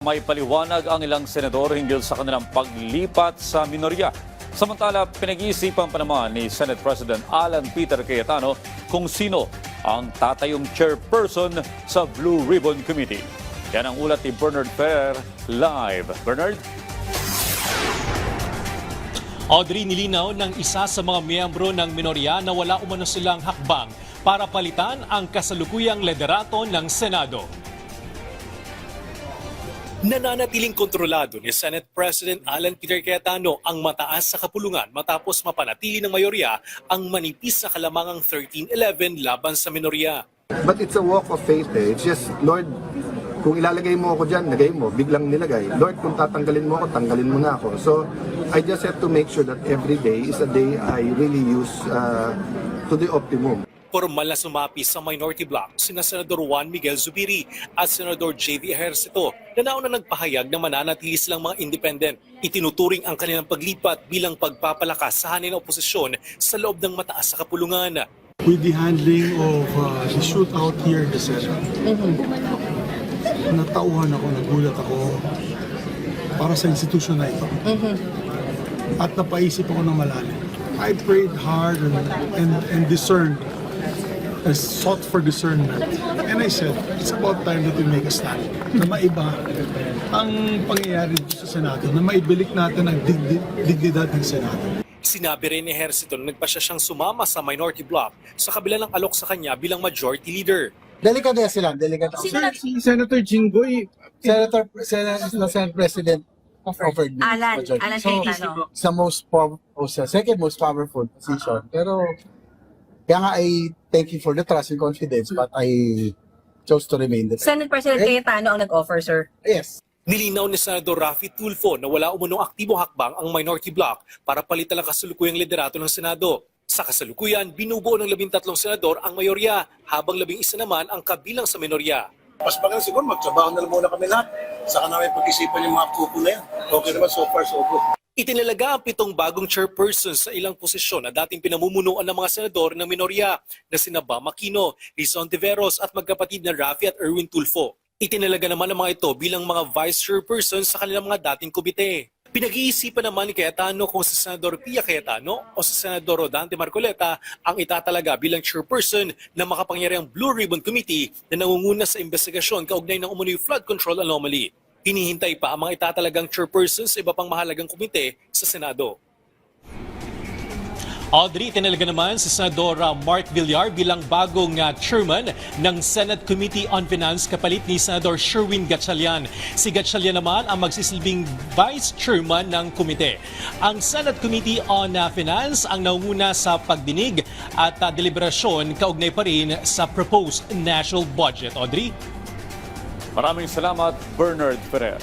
May paliwanag ang ilang senador hinggil sa kanilang paglipat sa minorya. Samantala, pinag-iisipan pa naman ni Senate President Alan Peter Cayetano kung sino ang tatayong chairperson sa Blue Ribbon Committee. Yan ang ulat ni Bernard Ferrer live. Bernard? Audrey, nilinaw ng isa sa mga miyembro ng minorya na wala umano silang hakbang para palitan ang kasalukuyang liderato ng Senado. Nananatiling kontrolado ni Senate President Alan Peter Cayetano ang mataas sa kapulungan matapos mapanatili ng mayorya ang manipis na kalamangang 13-11 laban sa minorya. But it's a walk of faith eh. It's just, Lord, kung ilalagay mo ako dyan, lagay mo, biglang nilagay. Lord, kung tatanggalin mo ako, tanggalin mo na ako. So, I just have to make sure that every day is a day I really use to the optimum. Formal na sumapi sa minority bloc sina Senador Juan Miguel Zubiri at Senador J.V. Ejercito na nauna nagpahayag na mananatili silang mga independent. Itinuturing ang kanilang paglipat bilang pagpapalakas sa hanin ng oposisyon sa loob ng mataas sa kapulungan. With the handling of the shootout here in the Senate, natauhan ako, nagulat ako para sa institusyon na ito. At napaisip ako ng malalim. I prayed hard and discerned. I sought for discernment. And I said, it's about time that we make a stand. Na maiba ang pangyayari dito sa Senado, na maibilik natin ang dignidad ng Senado. Sinabi rin ni Ejercito na nagpasya siyang sumama sa minority bloc sa kabila ng alok sa kanya bilang majority leader. Delikado sila, delikado. Si Senator Jinggoy, Senate President offered me Alan majority. Cayetano. Sa second most powerful position. Pero kaya nga I thank you for the trust and confidence, but I chose to remain the Senate President Cayetano ang nag-offer, sir. Yes. Nilinaw ni Senador Raffy Tulfo na wala umunong aktibong hakbang ang minority bloc para palitan ang kasalukuyang liderato ng Senado. Sa kasalukuyan, binubuo ng 13 senador ang mayorya, habang 11 naman ang kabilang sa minorya. Mas maganda siguro, magtrabaho na lang muna kami lahat. Saka namin pag-isipan yung mga kuko na yan. Okay naman, so far so good. Itinalaga ang 7 bagong chairpersons sa ilang posisyon na dating pinamumunuan ng mga senador ng minorya na sina Bam Aquino, Rizon Tiveros at magkapatid na Raffy at Erwin Tulfo. Itinalaga naman ang mga ito bilang mga vice chairpersons sa kanilang mga dating komite. Pinag-iisipan naman ni Cayetano kung si Senador Pia Cayetano o si Senador Rodante Marcoleta ang itatalaga bilang chairperson ng makapangyarihang Blue Ribbon Committee na nangunguna sa investigasyon kaugnay ng umunoy flood control anomaly. Hinihintay pa ang mga itatalagang chairpersons sa iba pang mahalagang komite sa Senado. Audrey, tinalaga naman si Senador Mark Villar bilang bagong chairman ng Senate Committee on Finance kapalit ni Senador Sherwin Gatchalian. Si Gatchalian naman ang magsisilbing vice chairman ng komite. Ang Senate Committee on Finance ang naunguna sa pagdinig at deliberasyon kaugnay pa rin sa proposed national budget. Audrey? Maraming salamat, Bernard Ferrer.